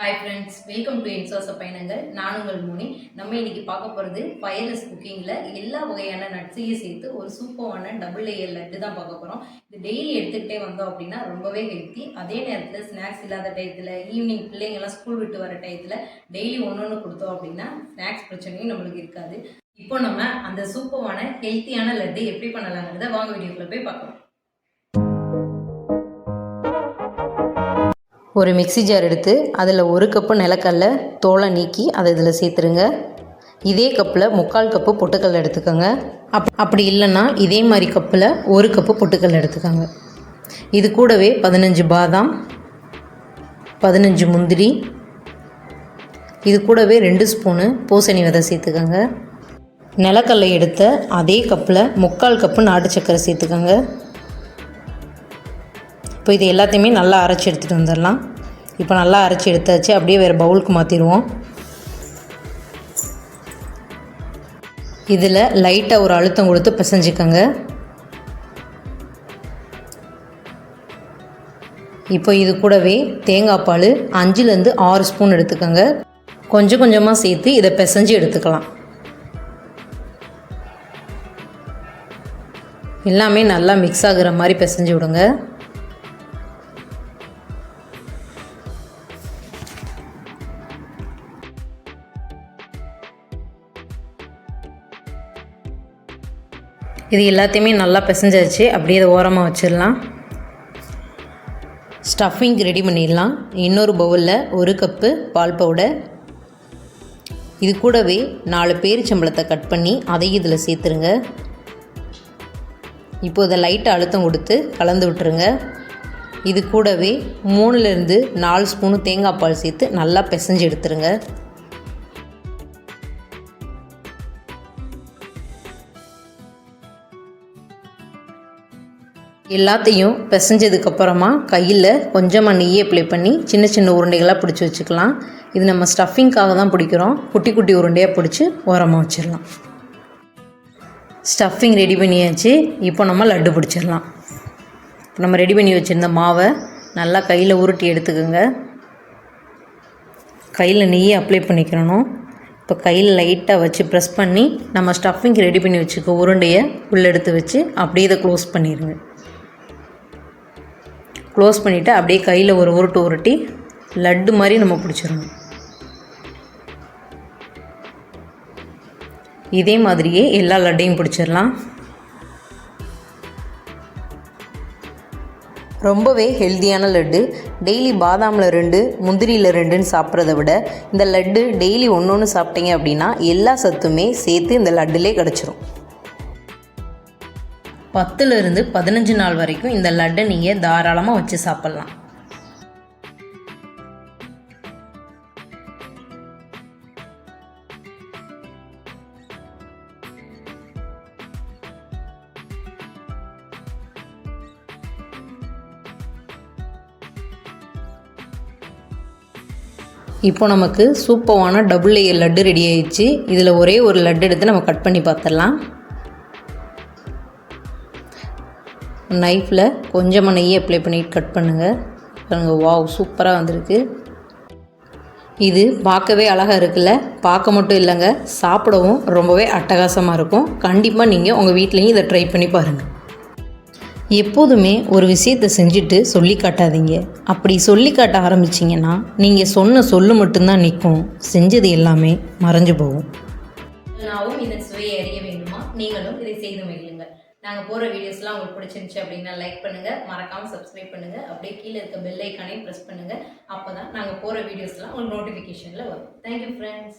Hi friends, welcome to இன்சோச பயணங்கள். நான் உங்கள் மோனி. நம்ம இன்னைக்கு பார்க்க போகிறது ஃபயர்லெஸ் குக்கிங்கில் எல்லா வகையான நட்ஸையும் சேர்த்து ஒரு சூப்பரான டபுள் லேயர் லட்டு தான் பார்க்க போகிறோம். இது டெய்லி எடுத்துக்கிட்டே வந்தோம் அப்படின்னா ரொம்பவே ஹெல்த்தி. அதே நேரத்தில் ஸ்நாக்ஸ் இல்லாத டயத்தில், ஈவினிங் பிள்ளைங்கள்லாம் ஸ்கூல் விட்டு வர டயத்தில் டெய்லி ஒன்று கொடுத்தோம் அப்படின்னா ஸ்நாக்ஸ் பிரச்சனையும் நம்மளுக்கு இருக்காது. இப்போ நம்ம அந்த சூப்பரான ஹெல்த்தியான லட்டு எப்படி பண்ணலாங்கிறத வாங்க வீடியோக்குள்ளே போய் பார்க்கலாம். ஒரு மிக்சி ஜார் எடுத்து அதில் 1 கப்பு நிலக்கடலை தோலை நீக்கி அதை இதில் சேர்த்துருங்க. இதே கப்பில் 3/4 கப்பு பொட்டுக்கடலை எடுத்துக்கோங்க. அப்படி இல்லைன்னா இதே மாதிரி கப்பில் 1 கப்பு பொட்டுக்கடலை எடுத்துக்கோங்க. இது கூடவே 15 பாதாம், 15 முந்திரி, இது கூடவே 2 ஸ்பூனு பூசணி விதை சேர்த்துக்கோங்க. நிலக்கடலை எடுத்த அதே கப்பில் 3/4 கப்பு நாட்டு சர்க்கரை சேர்த்துக்கோங்க. இப்போ இது எல்லாத்தையுமே நல்லா அரைச்சி எடுத்துகிட்டு வந்துடலாம். இப்போ நல்லா அரைச்சி எடுத்தாச்சு. அப்படியே வேறு பவுலுக்கு மாற்றிடுவோம். இதில் லைட்டாக ஒரு அழுத்தம் கொடுத்து பிசைஞ்சிக்கோங்க. இப்போ இது கூடவே தேங்காய் பால் 5லேருந்து 6 ஸ்பூன் எடுத்துக்கோங்க. கொஞ்சம் கொஞ்சமாக சேர்த்து இதை பிசைஞ்சு எடுத்துக்கலாம். எல்லாமே நல்லா மிக்ஸ் ஆகுற மாதிரி பிசைஞ்சு விடுங்க. இது எல்லாத்தையுமே நல்லா பிசைஞ்சாச்சு. அப்படியே இதை ஓரமாக வச்சிடலாம். ஸ்டஃபிங் ரெடி பண்ணிடலாம். இன்னொரு பவுலில் 1 கப்பு பால் பவுடர், இது கூடவே 4 பேரிச்சம்பழத்தை கட் பண்ணி அதையும் இதில் சேர்த்துருங்க. இப்போ இதை லைட்டாக அழுத்தம் கொடுத்து கலந்து விட்டுருங்க. இது கூடவே 3லேருந்து 4 ஸ்பூனு தேங்காய் பால் சேர்த்து நல்லா பிசைஞ்சு எடுத்துருங்க. எல்லாத்தையும் பிசைஞ்சதுக்கப்புறமா கையில் கொஞ்சமாக நெய்யை அப்ளை பண்ணி சின்ன சின்ன உருண்டைகளாக பிடிச்சி வச்சுக்கலாம். இது நம்ம ஸ்டஃபிங்காக தான் பிடிக்கிறோம். குட்டி குட்டி உருண்டையாக பிடிச்சி ஓரமாக வச்சிடலாம். ஸ்டஃபிங் ரெடி பண்ணியாச்சு. இப்போ நம்ம லட்டு பிடிச்சிடலாம். நம்ம ரெடி பண்ணி வச்சுருந்த மாவை நல்லா கையில் உருட்டி எடுத்துக்கோங்க. கையில் நெய்யை அப்ளை பண்ணிக்கிறணும். இப்போ கையில் லைட்டாக வச்சு ப்ரெஸ் பண்ணி நம்ம ஸ்டஃபிங் ரெடி பண்ணி வச்சுக்க உருண்டையை உள்ளே எடுத்து வச்சு அப்படியே இதை க்ளோஸ் பண்ணிடுங்க. க்ளோஸ் பண்ணிவிட்டு அப்படியே கையில் ஒரு உருட்டு உருட்டி லட்டு மாதிரி நம்ம பிடிச்சிடணும். இதே மாதிரியே எல்லா லட்டையும் பிடிச்சிடலாம். ரொம்பவே ஹெல்த்தியான லட்டு. டெய்லி பாதாமில் 2 முந்திரியில் 2ன்னு சாப்பிட்றத விட இந்த லட்டு டெய்லி ஒன்று சாப்பிட்டீங்க அப்படின்னா எல்லா சத்துமே சேர்த்து இந்த லட்டுலே கிடச்சிரும். 10லேருந்து 15 நாள் வரைக்கும் இந்த லட்டை நீங்கள் தாராளமாக வச்சு சாப்பிட்லாம். இப்போ நமக்கு சூப்பரான டபுள் லேயர் லட்டு ரெடி ஆயிடுச்சு. இதில் ஒரே ஒரு லட்டு எடுத்து நம்ம கட் பண்ணி பார்த்துடலாம். நைஃப்பில் கொஞ்சமாக நெய்யை அப்ளை பண்ணிட்டு கட் பண்ணுங்கள். பாருங்கள், வாவ், சூப்பராக வந்திருக்கு. இது பார்க்கவே அழகாக இருக்குல்ல. பார்க்க மட்டும் இல்லைங்க, சாப்பிடவும் ரொம்பவே அட்டகாசமாக இருக்கும். கண்டிப்பாக நீங்கள் உங்கள் வீட்லேயும் இதை ட்ரை பண்ணி பாருங்கள். எப்போதுமே ஒரு விஷயத்தை செஞ்சுட்டு சொல்லி காட்டாதீங்க. அப்படி சொல்லி காட்ட ஆரம்பிச்சிங்கன்னா நீங்கள் சொன்ன சொல்லு மட்டும்தான் நிற்கும். செஞ்சது எல்லாமே மறைஞ்சு போகும். நானும் இதன் சுவையை அறிய வேண்டுமா? நீங்களும் இதை செய்து மகிழுங்கள். நாங்கள் போகிற வீடியோஸ்லாம் உங்களுக்கு பிடிச்சிருந்துச்சு அப்படின்னா லைக் பண்ணுங்கள், மறக்காமல் சப்ஸ்கிரைப் பண்ணுங்கள். அப்படியே கீழே இருக்க பெல் ஐக்கானையும் ப்ரெஸ் பண்ணுங்கள். அப்போ தான் நாங்கள் போகிற வீடியோஸ்லாம் உங்களுக்கு நோட்டிஃபிகேஷனில் வரும். Thank you friends.